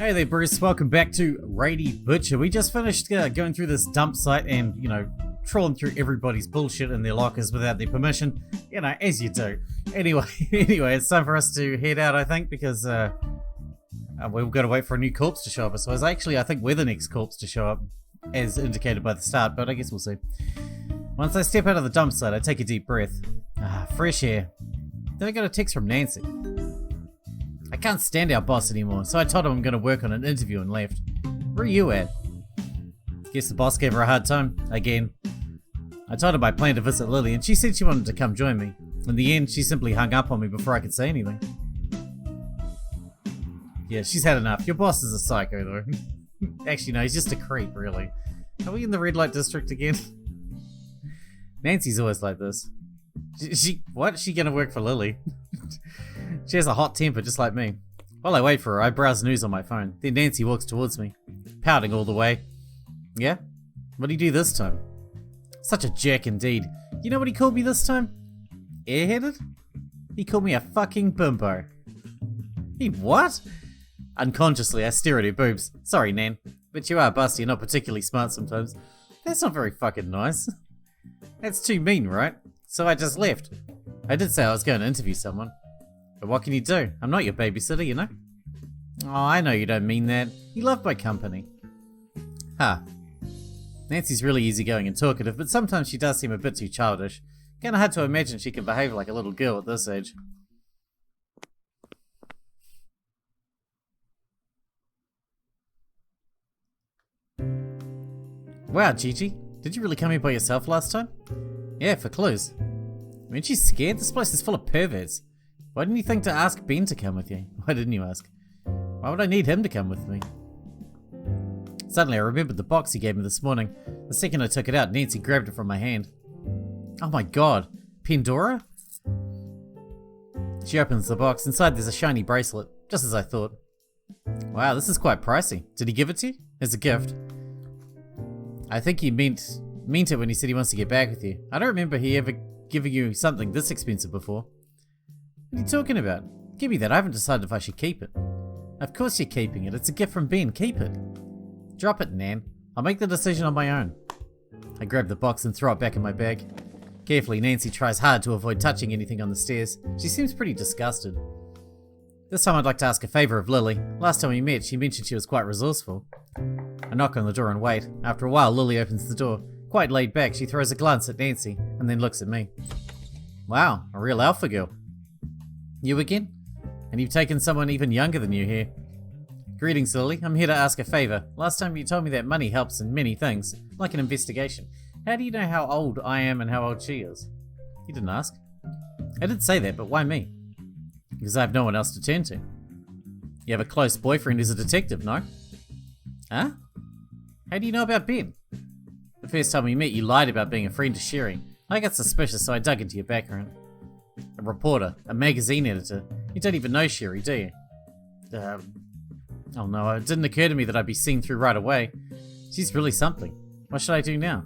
Hey there, Bruce. Welcome back to Rady Butcher. We just finished going through this dump site and, trawling through everybody's bullshit in their lockers without their permission. As you do. Anyway, it's time for us to head out, I think, because we've got to wait for a new corpse to show up. So I think we're the next corpse to show up, as indicated by the start, but I guess we'll see. Once I step out of the dump site, I take a deep breath. Fresh air. Then I got a text from Nancy. I can't stand our boss anymore, so I told him I'm going to work on an interview and left. Where are you at? Guess the boss gave her a hard time, again. I told her I planned to visit Lily, and she said she wanted to come join me. In the end, she simply hung up on me before I could say anything. Yeah, she's had enough. Your boss is a psycho, though. Actually, no, he's just a creep, really. Are we in the red light district again? Nancy's always like this. What? Is she going to work for Lily? She has a hot temper just like me. While I wait for her, I browse news on my phone. Then Nancy walks towards me, pouting all the way. Yeah? What did he do this time? Such a jerk indeed. You know what he called me this time? Airheaded? He called me a fucking bimbo. He what? Unconsciously, I stare at her boobs. Sorry, Nan, but you are busty and not particularly smart sometimes. That's not very fucking nice. That's too mean, right? So I just left. I did say I was going to interview someone. But what can you do? I'm not your babysitter, you know? Oh, I know you don't mean that. You love my company. Nancy's really easygoing and talkative, but sometimes she does seem a bit too childish. Kinda hard to imagine she can behave like a little girl at this age. Wow, Gigi. Did you really come here by yourself last time? Yeah, for clues. I mean, she's scared. This place is full of perverts. Why didn't you think to ask Ben to come with you? Why didn't you ask? Why would I need him to come with me? Suddenly I remembered the box he gave me this morning. The second I took it out, Nancy grabbed it from my hand. Oh my god. Pandora? She opens the box. Inside there's a shiny bracelet, just as I thought. Wow, this is quite pricey. Did he give it to you? As a gift? I think he meant it when he said he wants to get back with you. I don't remember he ever giving you something this expensive before. What are you talking about? Give me that. I haven't decided if I should keep it. Of course you're keeping it. It's a gift from Ben. Keep it. Drop it, Nan. I'll make the decision on my own. I grab the box and throw it back in my bag. Carefully, Nancy tries hard to avoid touching anything on the stairs. She seems pretty disgusted. This time I'd like to ask a favour of Lily. Last time we met, she mentioned she was quite resourceful. I knock on the door and wait. After a while, Lily opens the door. Quite laid back, she throws a glance at Nancy and then looks at me. Wow, a real alpha girl. You again? And you've taken someone even younger than you here. Greetings, Lily. I'm here to ask a favour. Last time you told me that money helps in many things, like an investigation. How do you know how old I am and how old she is? You didn't ask. I did say that, but why me? Because I have no one else to turn to. You have a close boyfriend who's a detective, no? Huh? How do you know about Ben? The first time we met, you lied about being a friend to Sherry. I got suspicious, so I dug into your background. A reporter, a magazine editor. You don't even know Sherry, do you? Oh no, it didn't occur to me that I'd be seen through right away. She's really something. What should I do now?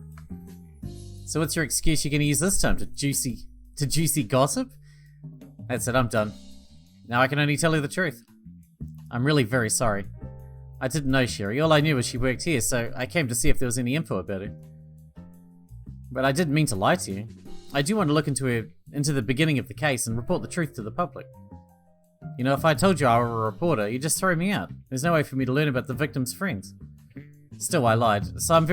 So what's your excuse you're going to use this time? To juicy gossip? That's it, I'm done. Now I can only tell you the truth. I'm really very sorry. I didn't know Sherry. All I knew was she worked here, so I came to see if there was any info about her. But I didn't mean to lie to you. I do want to look into the beginning of the case and report the truth to the public. You know, if I told you I were a reporter, you'd just throw me out. There's no way for me to learn about the victim's friends. Still, I lied, so I'm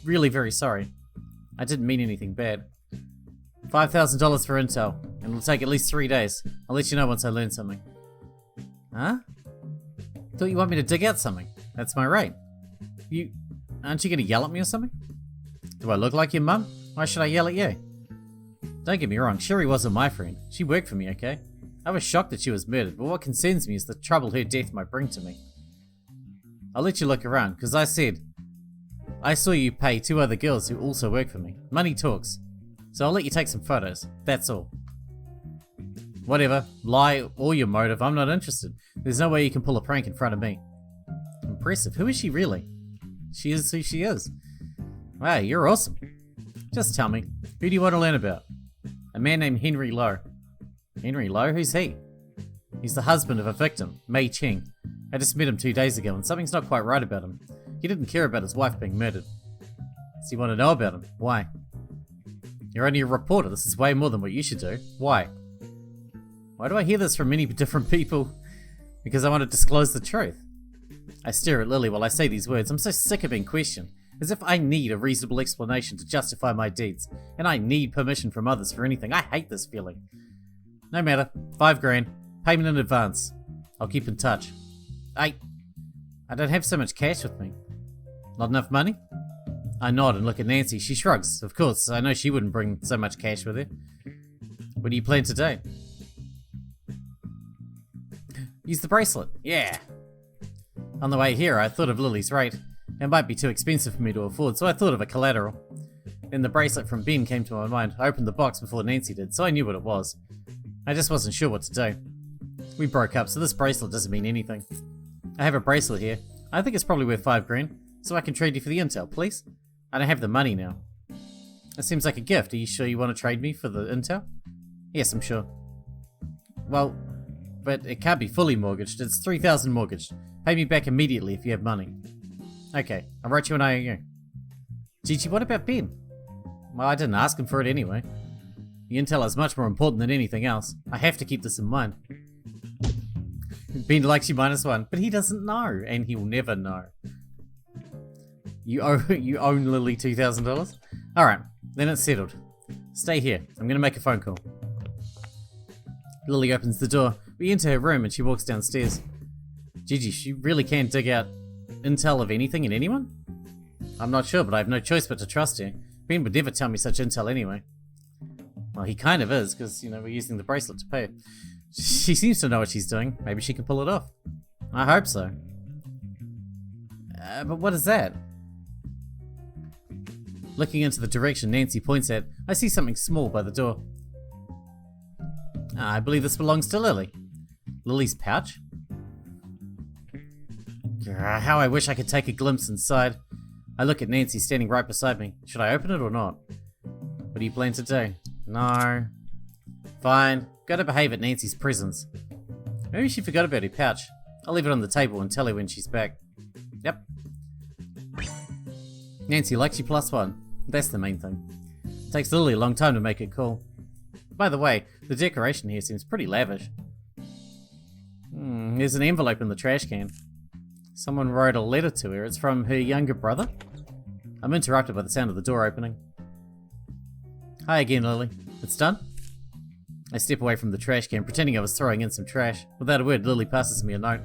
really very sorry. I didn't mean anything bad. $5,000 for intel, and it'll take at least 3 days. I'll let you know once I learn something. Huh? Thought you want me to dig out something. That's my rate. Aren't you gonna yell at me or something? Do I look like your mum? Why should I yell at you? Don't get me wrong, Sherry wasn't my friend. She worked for me, okay? I was shocked that she was murdered, but what concerns me is the trouble her death might bring to me. I'll let you look around, because I saw you pay 2 other girls who also work for me. Money talks. So I'll let you take some photos. That's all. Whatever, lie or your motive, I'm not interested. There's no way you can pull a prank in front of me. Impressive. Who is she really? She is who she is. Wow, you're awesome. Just tell me, who do you want to learn about? A man named Henry Lowe. Henry Lowe? Who's he? He's the husband of a victim, Mei Cheng. I just met him 2 days ago and something's not quite right about him. He didn't care about his wife being murdered. Does he want to know about him? Why? You're only a reporter. This is way more than what you should do. Why? Why do I hear this from many different people? Because I want to disclose the truth. I stare at Lily while I say these words. I'm so sick of being questioned. As if I need a reasonable explanation to justify my deeds. And I need permission from others for anything. I hate this feeling. No matter. 5 grand. Payment in advance. I'll keep in touch. I don't have so much cash with me. Not enough money? I nod and look at Nancy. She shrugs. Of course, I know she wouldn't bring so much cash with her. What do you plan to do? Use the bracelet. Yeah. On the way here, I thought of Lily's rate. It might be too expensive for me to afford, so I thought of a collateral. Then the bracelet from Ben came to my mind. I opened the box before Nancy did, so I knew what it was. I just wasn't sure what to do. We broke up, so this bracelet doesn't mean anything. I have a bracelet here. I think it's probably worth 5 grand, so I can trade you for the intel, please? I don't have the money now. It seems like a gift. Are you sure you want to trade me for the intel? Yes, I'm sure. Well, but it can't be fully mortgaged. It's 3,000 mortgaged. Pay me back immediately if you have money. Okay, I'll write you an IOU. Gigi, what about Ben? Well, I didn't ask him for it anyway. The intel is much more important than anything else. I have to keep this in mind. Ben likes you -1, but he doesn't know, and he'll never know. You own Lily $2,000? Alright, then it's settled. Stay here. I'm gonna make a phone call. Lily opens the door. We enter her room and she walks downstairs. Gigi, she really can dig out intel of anything and anyone? I'm not sure, but I have no choice but to trust her. Ben would never tell me such intel anyway. Well, he kind of is, because, we're using the bracelet to pay it. She seems to know what she's doing. Maybe she can pull it off. I hope so. But what is that? Looking into the direction Nancy points at, I see something small by the door. I believe this belongs to Lily. Lily's pouch? How I wish I could take a glimpse inside. I look at Nancy standing right beside me. Should I open it or not? What do you plan to do? No. Fine. Gotta behave at Nancy's presence. Maybe she forgot about her pouch. I'll leave it on the table and tell her when she's back. Yep. Nancy likes you +1. That's the main thing. It takes Lily a long time to make it cool. By the way, the decoration here seems pretty lavish. There's an envelope in the trash can. Someone wrote a letter to her. It's from her younger brother. I'm interrupted by the sound of the door opening. Hi again, Lily. It's done? I step away from the trash can, pretending I was throwing in some trash. Without a word, Lily passes me a note.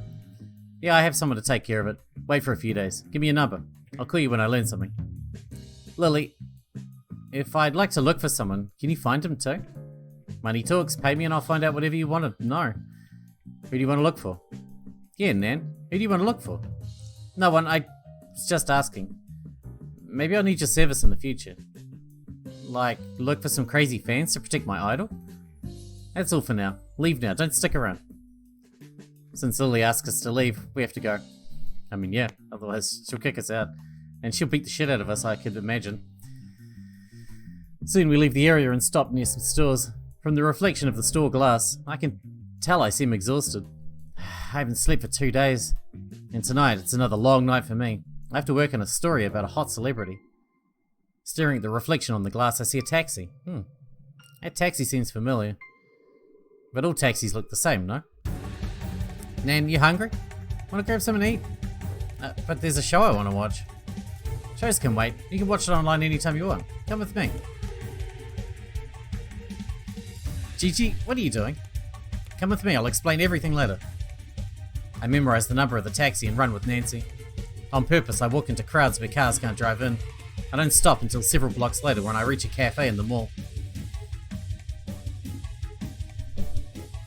Yeah, I have someone to take care of it. Wait for a few days. Give me a number. I'll call you when I learn something. Lily, if I'd like to look for someone, can you find him too? Money talks. Pay me and I'll find out whatever you want to know. Who do you want to look for? Yeah, Nan. Who do you want to look for? No one. I was just asking. Maybe I'll need your service in the future. Like, look for some crazy fans to protect my idol? That's all for now. Leave now. Don't stick around. Since Lily asks us to leave, we have to go. I mean, yeah. Otherwise, she'll kick us out. And she'll beat the shit out of us, I could imagine. Soon we leave the area and stop near some stores. From the reflection of the store glass, I can tell I seem exhausted. I haven't slept for 2 days. And tonight, it's another long night for me. I have to work on a story about a hot celebrity. Staring at the reflection on the glass, I see a taxi. That taxi seems familiar. But all taxis look the same, no? Nan, you hungry? Want to grab something to eat? But there's a show I want to watch. Shows can wait. You can watch it online anytime you want. Come with me. Gigi, what are you doing? Come with me, I'll explain everything later. I memorize the number of the taxi and run with Nancy. On purpose, I walk into crowds where cars can't drive in. I don't stop until several blocks later when I reach a cafe in the mall.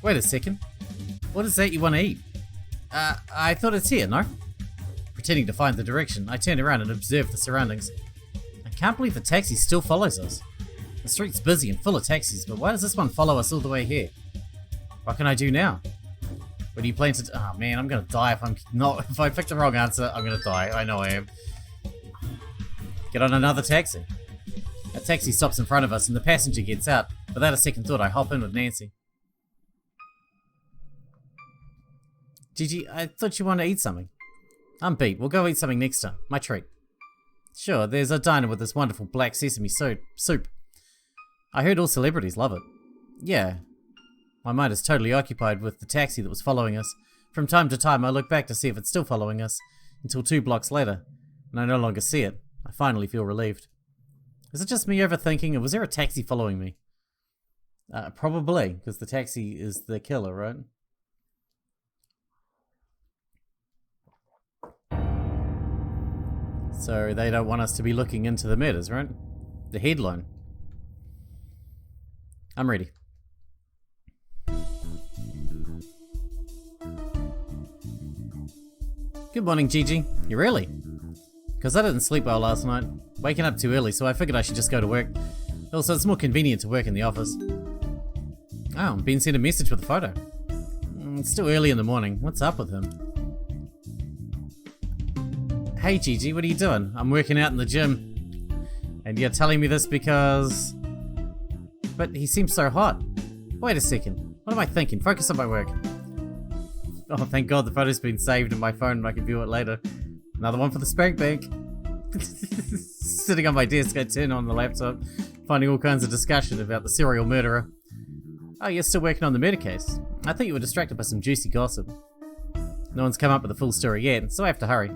Wait a second. What is that you want to eat? I thought it's here, no? Pretending to find the direction, I turn around and observe the surroundings. I can't believe the taxi still follows us. The street's busy and full of taxis, but why does this one follow us all the way here? What can I do now? What do you plan to do? Oh man, I'm gonna die if I pick the wrong answer, I'm gonna die. I know I am. Get on another taxi. A taxi stops in front of us and the passenger gets out. Without a second thought, I hop in with Nancy. Gigi, I thought you wanted to eat something. I'm beat. We'll go eat something next time. My treat. Sure, there's a diner with this wonderful black sesame soup. I heard all celebrities love it. Yeah. My mind is totally occupied with the taxi that was following us. From time to time, I look back to see if it's still following us, until 2 blocks later, and I no longer see it. I finally feel relieved. Is it just me overthinking, or was there a taxi following me? Probably, because the taxi is the killer, right? So they don't want us to be looking into the murders, right? The headline. I'm ready. Good morning, Gigi. You early? Because I didn't sleep well last night. Waking up too early, so I figured I should just go to work. Also, it's more convenient to work in the office. Oh, Ben sent a message with a photo. It's still early in the morning. What's up with him? Hey, Gigi, what are you doing? I'm working out in the gym. And you're telling me this because... But he seems so hot. Wait a second. What am I thinking? Focus on my work. Oh, thank God the photo's been saved in my phone and I can view it later. Another one for the spank bank. Sitting on my desk, I turn on the laptop, finding all kinds of discussion about the serial murderer. Oh, you're still working on the murder case? I thought you were distracted by some juicy gossip. No one's come up with the full story yet, so I have to hurry.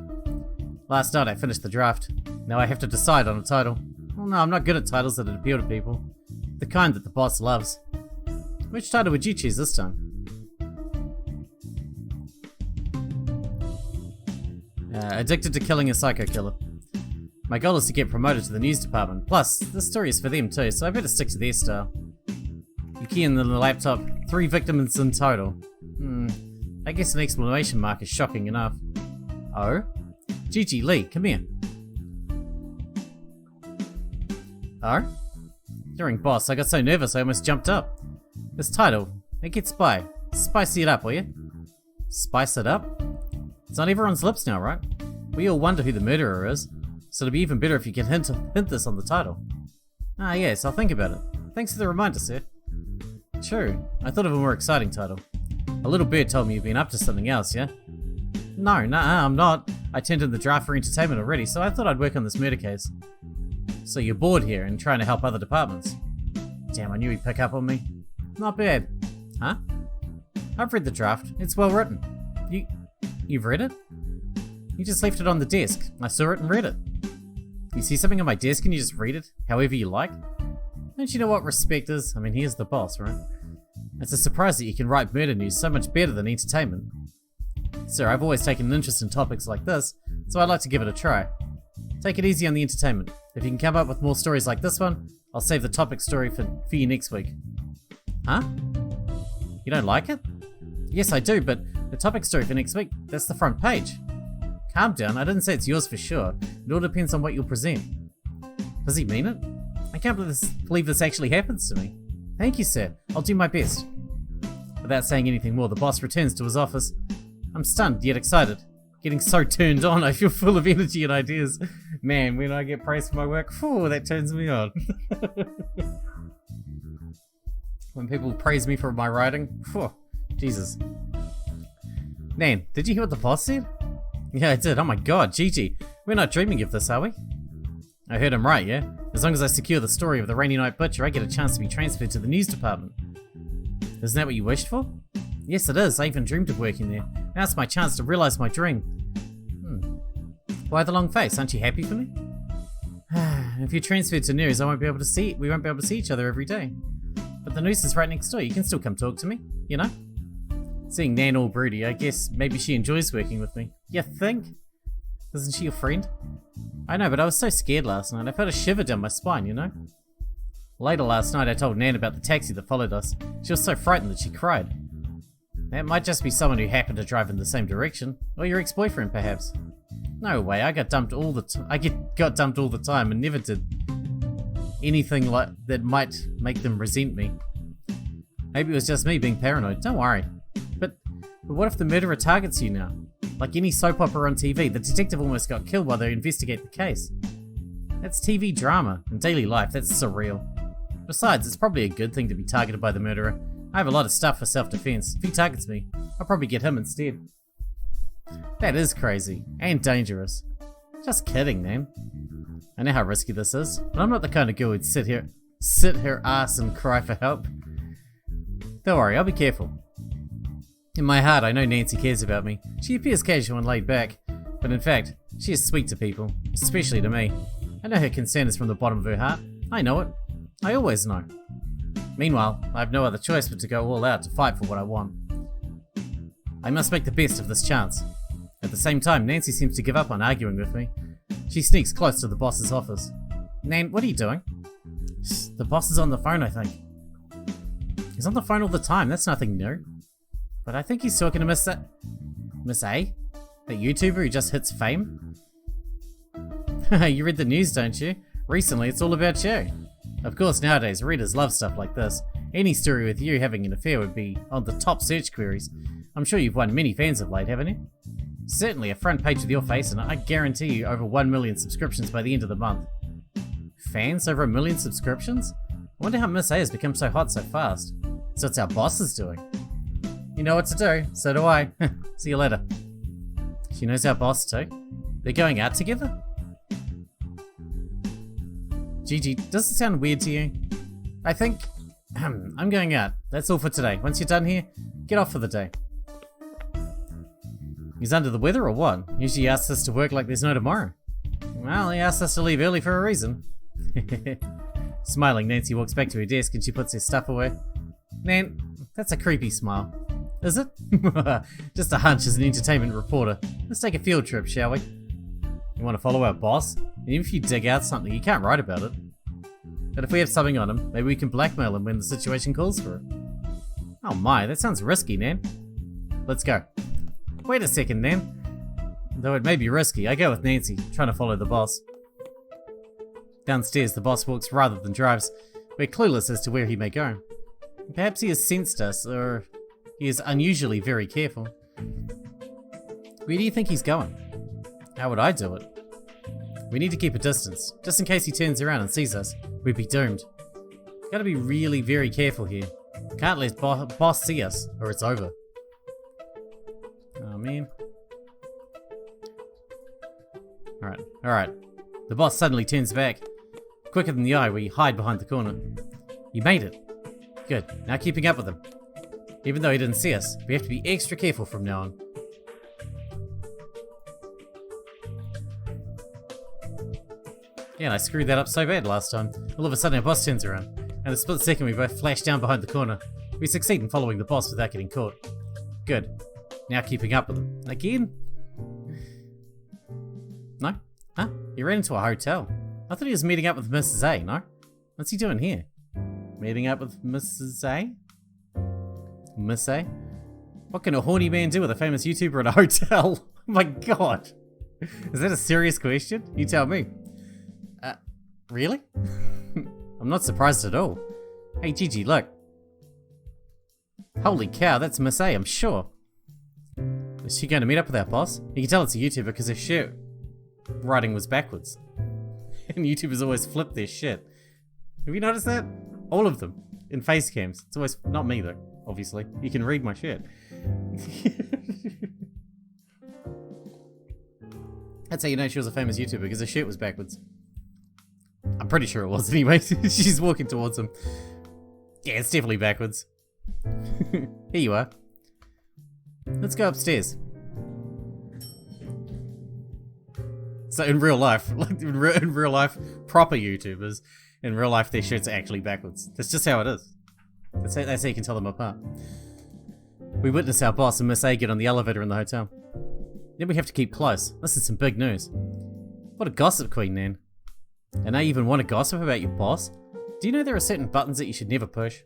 Last night I finished the draft. Now I have to decide on a title. Well, no, I'm not good at titles that appeal to people. The kind that the boss loves. Which title would you choose this time? Addicted to killing a psycho killer. My goal is to get promoted to the news department. Plus, this story is for them too, so I better stick to their style. You key in the laptop, 3 victims in total. I guess an exclamation mark is shocking enough. Oh? Gigi, Lee, come here. Oh? During boss, I got so nervous I almost jumped up. This title, it gets spy. Spicy it up, will you? Spice it up? It's on everyone's lips now, right? We all wonder who the murderer is, so it'd be even better if you could hint this on the title. Ah yes, I'll think about it. Thanks for the reminder, sir. True, I thought of a more exciting title. A little bird told me you've been up to something else, yeah? No, nah, I'm not. I turned in the draft for entertainment already, so I thought I'd work on this murder case. So you're bored here and trying to help other departments. Damn, I knew he'd pick up on me. Not bad. Huh? I've read the draft. It's well written. You've read it? You just left it on the desk. I saw it and read it. You see something on my desk and you just read it, however you like? Don't you know what respect is? I mean, he is the boss, right? It's a surprise that you can write murder news so much better than entertainment. Sir, I've always taken an interest in topics like this, so I'd like to give it a try. Take it easy on the entertainment. If you can come up with more stories like this one, I'll save the topic story for you next week. Huh? You don't like it? Yes, I do, but the topic story for next week, that's the front page. Calm down, I didn't say it's yours for sure. It all depends on what you'll present. Does he mean it? I can't believe this actually happens to me. Thank you, sir. I'll do my best. Without saying anything more, the boss returns to his office. I'm stunned, yet excited. Getting so turned on, I feel full of energy and ideas. Man, when I get praised for my work, phew, that turns me on. When people praise me for my writing, phew, Jesus. Nan, did you hear what the boss said? Yeah, I did. Oh my god, Gigi. We're not dreaming of this, are we? I heard him right, yeah? As long as I secure the story of the Rainy Night Butcher, I get a chance to be transferred to the news department. Isn't that what you wished for? Yes, it is. I even dreamed of working there. Now it's my chance to realize my dream. Why the long face? Aren't you happy for me? If you're transferred to news, we won't be able to see each other every day. But the news is right next door. You can still come talk to me, you know? Seeing Nan all broody, I guess maybe she enjoys working with me. You think? Isn't she your friend? I know, but I was so scared last night. I felt a shiver down my spine, you know? Later last night, I told Nan about the taxi that followed us. She was so frightened that she cried. That might just be someone who happened to drive in the same direction. Or your ex-boyfriend, perhaps. No way, I got dumped all the time and never did anything like that might make them resent me. Maybe it was just me being paranoid. Don't worry. But what if the murderer targets you now? Like any soap opera on TV, the detective almost got killed while they investigate the case. That's TV drama. In daily life, that's surreal. Besides, it's probably a good thing to be targeted by the murderer. I have a lot of stuff for self-defense. If he targets me, I'll probably get him instead. That is crazy. And dangerous. Just kidding, man. I know how risky this is, but I'm not the kind of girl who'd sit her ass and cry for help. Don't worry, I'll be careful. In my heart, I know Nancy cares about me. She appears casual and laid back, but in fact, she is sweet to people, especially to me. I know her concern is from the bottom of her heart. I know it. I always know. Meanwhile, I have no other choice but to go all out to fight for what I want. I must make the best of this chance. At the same time, Nancy seems to give up on arguing with me. She sneaks close to the boss's office. Nan, what are you doing? The boss is on the phone, I think. He's on the phone all the time, that's nothing new. But I think he's talking to Miss A? That YouTuber who just hits fame? You read the news, don't you? Recently, it's all about you. Of course, nowadays, readers love stuff like this. Any story with you having an affair would be on the top search queries. I'm sure you've won many fans of late, haven't you? Certainly a front page with your face, and I guarantee you over 1 million subscriptions by the end of the month. Fans? Over 1 million subscriptions? I wonder how Miss A has become so hot so fast. So it's our boss is doing. You know what to do, so do I. See you later. She knows our boss too. They're going out together? Gigi, does it sound weird to you? I think... I'm going out. That's all for today. Once you're done here, get off for the day. He's under the weather or what? Usually he asks us to work like there's no tomorrow. Well, he asked us to leave early for a reason. Smiling, Nancy walks back to her desk and she puts her stuff away. Nan, that's a creepy smile. Is it? Just a hunch as an entertainment reporter. Let's take a field trip, shall we? You want to follow our boss? And even if you dig out something, you can't write about it. But if we have something on him, maybe we can blackmail him when the situation calls for it. Oh my, that sounds risky, Nan. Let's go. Wait a second, Nan. Though it may be risky, I go with Nancy, trying to follow the boss. Downstairs, the boss walks rather than drives. We're clueless as to where he may go. Perhaps he has sensed us, or he is unusually very careful. Where do you think he's going? How would I do it? We need to keep a distance, just in case he turns around and sees us. We'd be doomed. Gotta be really very careful here. Can't let boss see us, or it's over. Oh man. Alright. The boss suddenly turns back. Quicker than the eye, we hide behind the corner. You made it. Good, now keeping up with him. Even though he didn't see us, we have to be extra careful from now on. Yeah, and I screwed that up so bad last time. All of a sudden our boss turns around, and a split second we both flash down behind the corner. We succeed in following the boss without getting caught. Good. Now keeping up with him. Again? No? Huh? He ran into a hotel. I thought he was meeting up with Mrs. A, no? What's he doing here? Meeting up with Mrs. A? Miss A? What can a horny man do with a famous YouTuber at a hotel? Oh my god. Is that a serious question? You tell me. Really? I'm not surprised at all. Hey Gigi, look. Holy cow, that's Miss A, I'm sure. Is she going to meet up with our boss? You can tell it's a YouTuber because her shirt writing was backwards. And YouTubers always flip their shit. Have you noticed that? All of them. In face cams. It's always, not me though, obviously. You can read my shirt. That's how you know she was a famous YouTuber, because her shirt was backwards. I'm pretty sure it was anyway. She's walking towards him. Yeah, it's definitely backwards. Here you are. Let's go upstairs. So in real life, like in real life, proper YouTubers, in real life their shirts are actually backwards. That's just how it is. That's how you can tell them apart. We witness our boss and Miss A get on the elevator in the hotel. Then we have to keep close. This is some big news. What a gossip queen, Nan. And I even want to gossip about your boss? Do you know there are certain buttons that you should never push?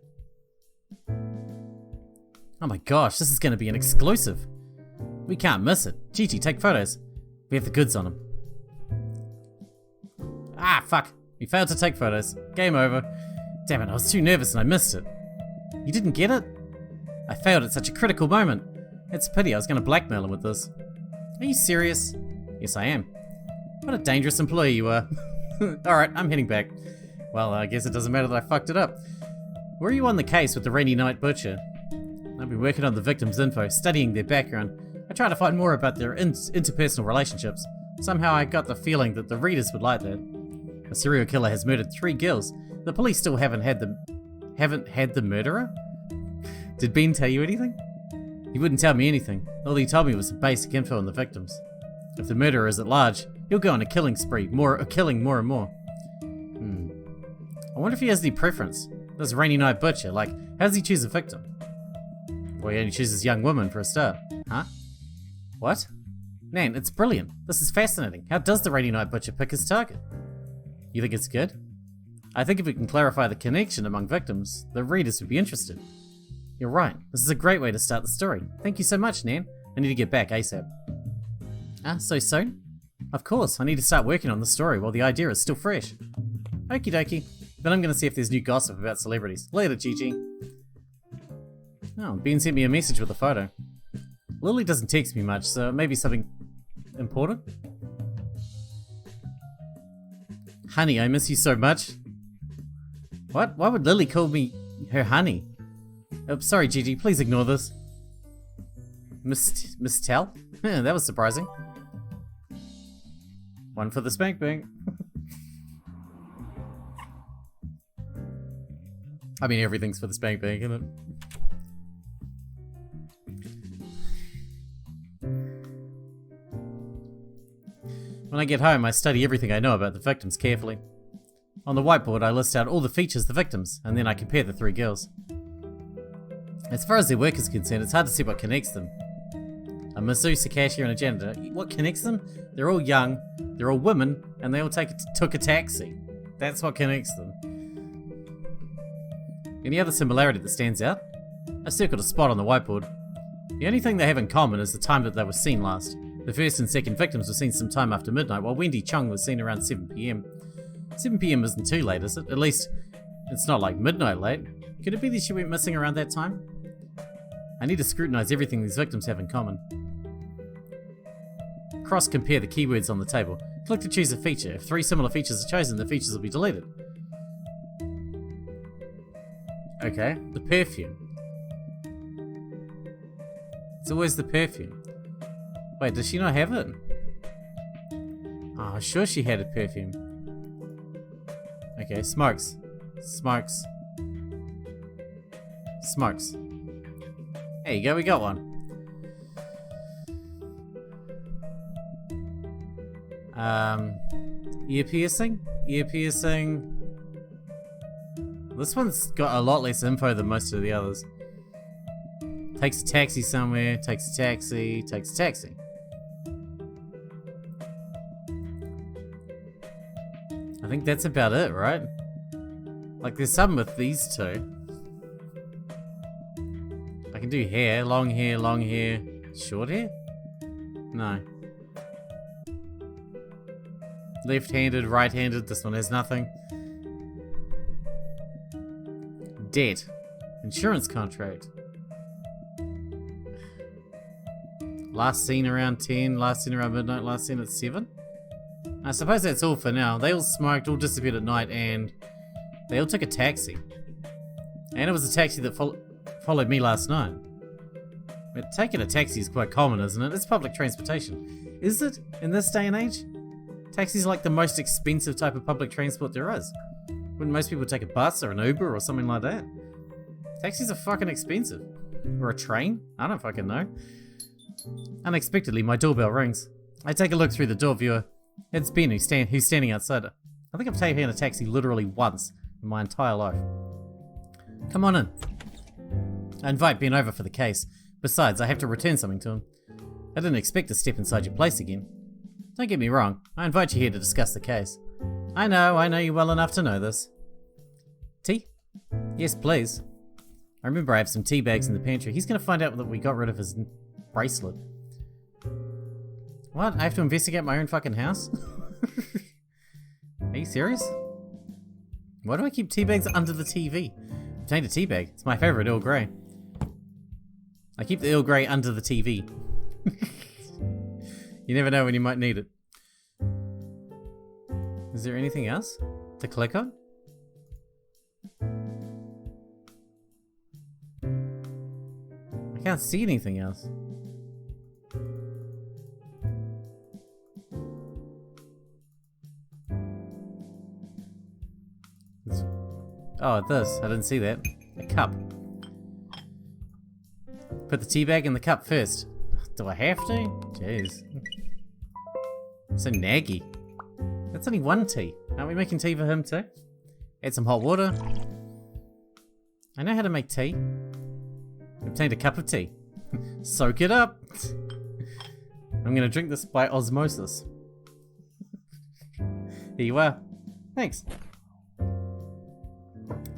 Oh my gosh, this is going to be an exclusive. We can't miss it. Gigi, take photos. We have the goods on him. Ah, fuck. We failed to take photos. Game over. Damn it, I was too nervous and I missed it. You didn't get it? I failed at such a critical moment. It's a pity, I was going to blackmail him with this. Are you serious? Yes, I am. What a dangerous employee you are. Alright, I'm heading back. Well, I guess it doesn't matter that I fucked it up. Were you on the case with the Rainy Night Butcher? I've been working on the victim's info, studying their background. I try to find more about their interpersonal relationships. Somehow I got the feeling that the readers would like that. A serial killer has murdered 3 girls. The police still haven't had the murderer? Did Ben tell you anything? He wouldn't tell me anything. All he told me was some basic info on the victims. If the murderer is at large, he'll go on a killing spree, killing more and more. I wonder if he has any preference. This rainy night butcher, like, how does he choose a victim? Well, he only chooses young women for a start. Huh? What? Nan, it's brilliant. This is fascinating. How does the rainy night butcher pick his target? You think it's good? I think if we can clarify the connection among victims, the readers would be interested. You're right. This is a great way to start the story. Thank you so much, Nan. I need to get back ASAP. So soon? Of course, I need to start working on the story while the idea is still fresh. Okie dokie. Then I'm going to see if there's new gossip about celebrities. Later, Gigi. Oh, Ben sent me a message with a photo. Lily doesn't text me much, so maybe something important? Honey, I miss you so much. What? Why would Lily call me her honey? Oh, sorry, Gigi. Please ignore this. Miss Tell? That was surprising. One for the spank bank. I mean, everything's for the spank bank, isn't it? When I get home, I study everything I know about the victims carefully. On the whiteboard, I list out all the features of the victims, and then I compare the 3 girls. As far as their work is concerned, it's hard to see what connects them. A masseuse, a cashier, and a janitor. What connects them? They're all young, they're all women, and they all took a taxi. That's what connects them. Any other similarity that stands out? I circled a spot on the whiteboard. The only thing they have in common is the time that they were seen last. The first and second victims were seen sometime after midnight, while Wendy Chung was seen around 7 PM. 7 PM isn't too late, is it? At least, it's not like midnight late. Could it be that she went missing around that time? I need to scrutinize everything these victims have in common. Cross-compare the keywords on the table. Click to choose a feature. If 3 similar features are chosen, the features will be deleted. Okay, the perfume. It's always the perfume. Wait, does she not have it? Oh, sure she had a perfume. Okay, smokes. Smokes. Smokes. There you go, we got one. Ear piercing? Ear piercing. This one's got a lot less info than most of the others. Takes a taxi somewhere, takes a taxi, takes a taxi. I think that's about it, right? Like, there's some with these 2. I can do hair, long hair, short hair? No. Left-handed, right-handed, this one has nothing. Debt. Insurance contract. Last seen around 10, last seen around midnight, last seen at 7? I suppose that's all for now. They all smoked, all disappeared at night, and they all took a taxi. And it was a taxi that followed me last night. But taking a taxi is quite common, isn't it? It's public transportation. Is it, in this day and age? Taxi's like the most expensive type of public transport there is. Wouldn't most people take a bus or an Uber or something like that? Taxis are fucking expensive. Or a train? I don't fucking know. Unexpectedly, my doorbell rings. I take a look through the door viewer. It's Ben who's standing outside. I think I've taken a taxi literally once in my entire life. Come on in. I invite Ben over for the case. Besides, I have to return something to him. I didn't expect to step inside your place again. Don't get me wrong, I invite you here to discuss the case. I know you well enough to know this. Tea? Yes, please. I remember I have some tea bags in the pantry. He's gonna find out that we got rid of his bracelet. What? I have to investigate my own fucking house? Are you serious? Why do I keep tea bags under the TV? Obtained a tea bag. It's my favorite Earl Grey. I keep the Earl Grey under the TV. You never know when you might need it. Is there anything else to click on? I can't see anything else. Oh, this. I didn't see that. A cup. Put the tea bag in the cup first. Do I have to? Jeez. So naggy. That's only one tea. Aren't we making tea for him too? Add some hot water. I know how to make tea. Obtained a cup of tea. Soak it up. I'm gonna drink this by osmosis. Here you are. Thanks.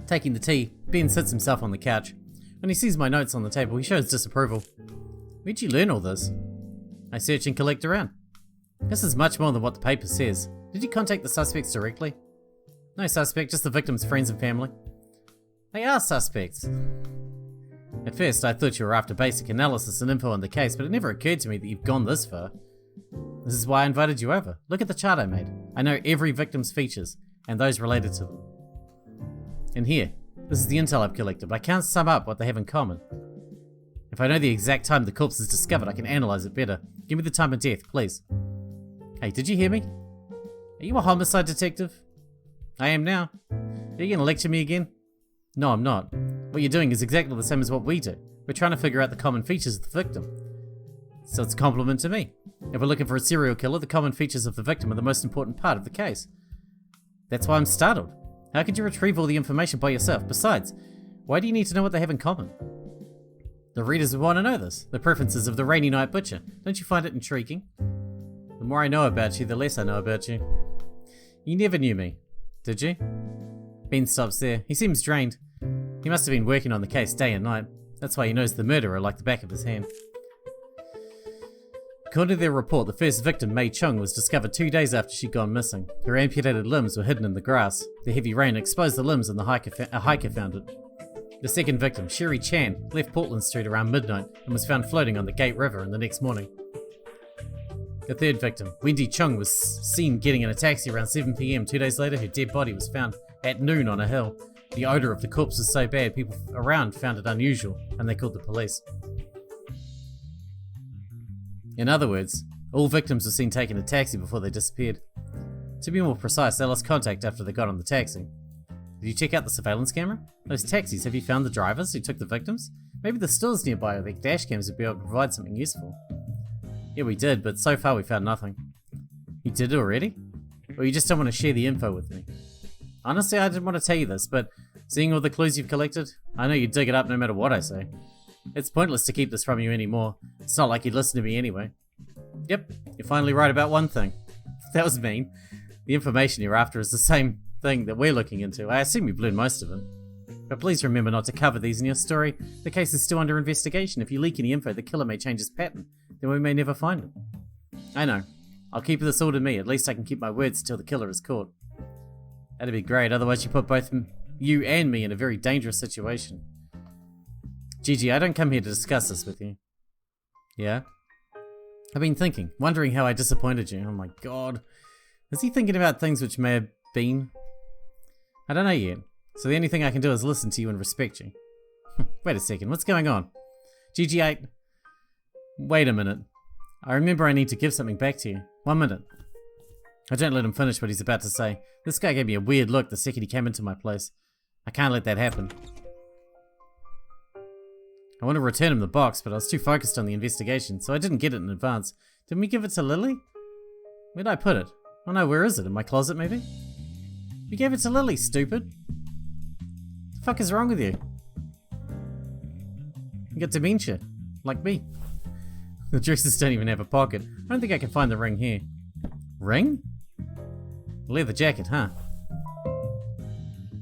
Taking the tea, Ben sits himself on the couch. When he sees my notes on the table, he shows disapproval. Where'd you learn all this? I search and collect around. This is much more than what the paper says. Did you contact the suspects directly? No suspect, just the victim's friends and family. They are suspects. At first, I thought you were after basic analysis and info on the case, but it never occurred to me that you've gone this far. This is why I invited you over. Look at the chart I made. I know every victim's features, and those related to them. And here, this is the intel I've collected, but I can't sum up what they have in common. If I know the exact time the corpse is discovered, I can analyze it better. Give me the time of death, please. Hey, did you hear me? Are you a homicide detective? I am now. Are you going to lecture me again? No, I'm not. What you're doing is exactly the same as what we do. We're trying to figure out the common features of the victim. So it's a compliment to me. If we're looking for a serial killer, the common features of the victim are the most important part of the case. That's why I'm startled. How could you retrieve all the information by yourself? Besides, why do you need to know what they have in common? The readers would want to know this. The preferences of the rainy night butcher. Don't you find it intriguing? The more I know about you, the less I know about you. You never knew me, did you? Ben stops there. He seems drained. He must have been working on the case day and night. That's why he knows the murderer like the back of his hand. According to their report, the first victim, Mei Chung, was discovered 2 days after she'd gone missing. Her amputated limbs were hidden in the grass. The heavy rain exposed the limbs and a hiker found it. The second victim, Sherry Chan, left Portland Street around midnight and was found floating on the Gate River in the next morning. The third victim, Wendy Chung, was seen getting in a taxi around 7 PM. 2 days later, her dead body was found at noon on a hill. The odour of the corpse was so bad, people around found it unusual, and they called the police. In other words, all victims were seen taking a taxi before they disappeared. To be more precise, they lost contact after they got on the taxi. Did you check out the surveillance camera? Those taxis, have you found the drivers who took the victims? Maybe the stores nearby or their dash cams would be able to provide something useful. Yeah, we did, but so far we found nothing. You did it already? Or you just don't want to share the info with me? Honestly, I didn't want to tell you this, but seeing all the clues you've collected, I know you'd dig it up no matter what I say. It's pointless to keep this from you anymore. It's not like you'd listen to me anyway. Yep, you're finally right about one thing. That was mean. The information you're after is the same thing that we're looking into. I assume you've learned most of it. But please remember not to cover these in your story. The case is still under investigation. If you leak any info, the killer may change his pattern. Then we may never find him. I know. I'll keep this all to me. At least I can keep my words until the killer is caught. That'd be great. Otherwise you put both you and me in a very dangerous situation. Gigi, I don't come here to discuss this with you. Yeah? I've been thinking, wondering how I disappointed you. Oh my god. Is he thinking about things which may have been? I don't know yet. So the only thing I can do is listen to you and respect you. Wait a second, what's going on? Gigi, wait a minute. I remember I need to give something back to you. 1 minute. I don't let him finish what he's about to say. This guy gave me a weird look the second he came into my place. I can't let that happen. I want to return him the box, but I was too focused on the investigation, so I didn't get it in advance. Didn't we give it to Lily? Where'd I put it? Oh no, where is it? In my closet, maybe? We gave it to Lily, stupid. The fuck is wrong with you? You got dementia. Like me. The dresses don't even have a pocket. I don't think I can find the ring here. Ring? Leather jacket, huh?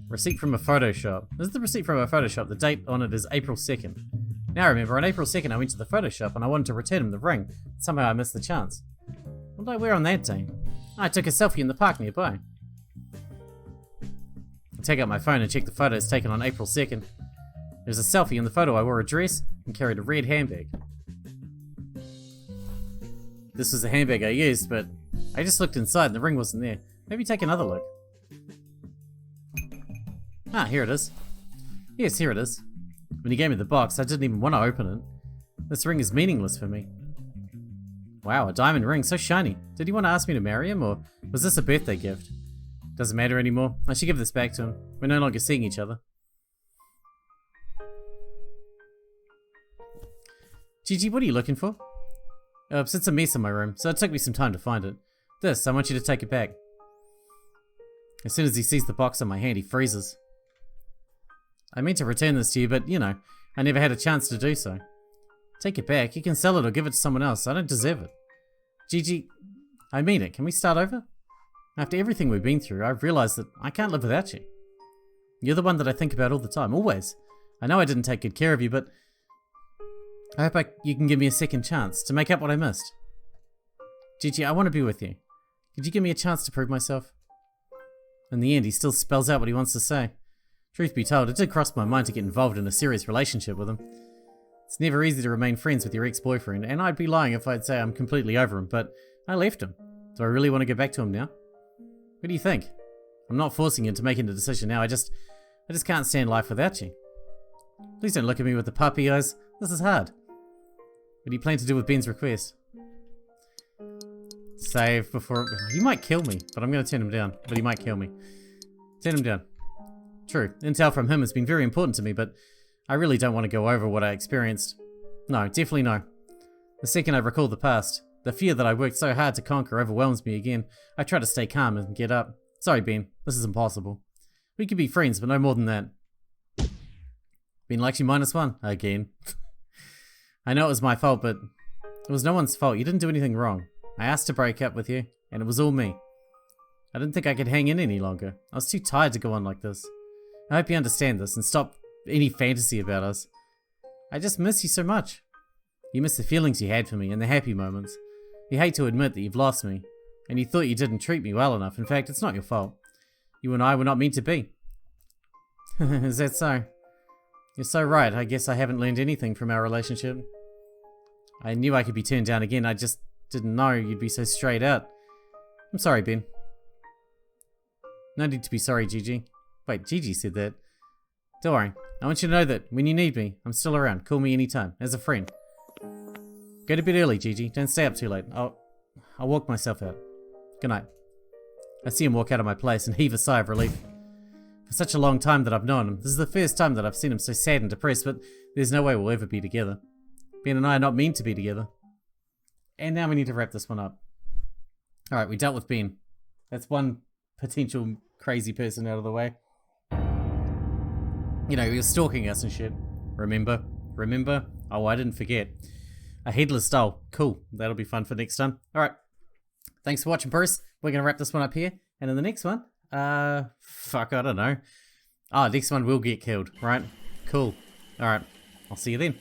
Receipt from a photo shop. This is the receipt from a photo shop. The date on it is April 2nd. Now I remember, on April 2nd I went to the photo shop and I wanted to return him the ring. Somehow I missed the chance. What did I wear on that day? I took a selfie in the park nearby. I take out my phone and check the photos taken on April 2nd. There's a selfie in the photo. I wore a dress and carried a red handbag. This was the handbag I used, but I just looked inside and the ring wasn't there. Maybe take another look. Ah, here it is. Yes, here it is. When he gave me the box, I didn't even want to open it. This ring is meaningless for me. Wow, a diamond ring, so shiny. Did he want to ask me to marry him, or was this a birthday gift? Doesn't matter anymore. I should give this back to him. We're no longer seeing each other. Gigi, what are you looking for? It's a mess in my room, so it took me some time to find it. This, I want you to take it back. As soon as he sees the box in my hand, he freezes. I meant to return this to you, but, you know, I never had a chance to do so. Take it back. You can sell it or give it to someone else. I don't deserve it. Gigi, I mean it. Can we start over? After everything we've been through, I've realized that I can't live without you. You're the one that I think about all the time, always. I know I didn't take good care of you, but I hope you can give me a second chance to make up what I missed. Gigi, I want to be with you. Could you give me a chance to prove myself? In the end, he still spells out what he wants to say. Truth be told, it did cross my mind to get involved in a serious relationship with him. It's never easy to remain friends with your ex-boyfriend, and I'd be lying if I'd say I'm completely over him, but I left him. Do I really want to go back to him now? What do you think? I'm not forcing you into making a decision now, I just can't stand life without you. Please don't look at me with the puppy eyes. This is hard. What do you plan to do with Ben's request? Save before... He might kill me, but I'm going to turn him down. But he might kill me. Turn him down. True, intel from him has been very important to me, but I really don't want to go over what I experienced. No, definitely no. The second I recall the past, the fear that I worked so hard to conquer overwhelms me again. I try to stay calm and get up. Sorry, Ben, this is impossible. We could be friends, but no more than that. Ben likes you -1, again. I know it was my fault, but it was no one's fault. You didn't do anything wrong. I asked to break up with you, and it was all me. I didn't think I could hang in any longer. I was too tired to go on like this. I hope you understand this and stop any fantasy about us. I just miss you so much. You miss the feelings you had for me and the happy moments. You hate to admit that you've lost me, and you thought you didn't treat me well enough. In fact, it's not your fault. You and I were not meant to be. Is that so? You're so right. I guess I haven't learned anything from our relationship. I knew I could be turned down again. I just didn't know you'd be so straight out. I'm sorry, Ben. No need to be sorry, Gigi. Wait, Gigi said that. Don't worry. I want you to know that when you need me, I'm still around. Call me anytime, as a friend. Go to bed early, Gigi. Don't stay up too late. I'll walk myself out. Good night. I see him walk out of my place and heave a sigh of relief. For such a long time that I've known him, this is the first time that I've seen him so sad and depressed, but there's no way we'll ever be together. Ben and I are not meant to be together. And now we need to wrap this one up. Alright, we dealt with Ben. That's one potential crazy person out of the way. You know, he was stalking us and shit. Remember? Remember? Oh, I didn't forget. A headless doll. Cool. That'll be fun for next time. Alright. Thanks for watching, Bruce. We're going to wrap this one up here. And in the next one, fuck, I don't know. Oh, next one will get killed, right? Cool. Alright. I'll see you then.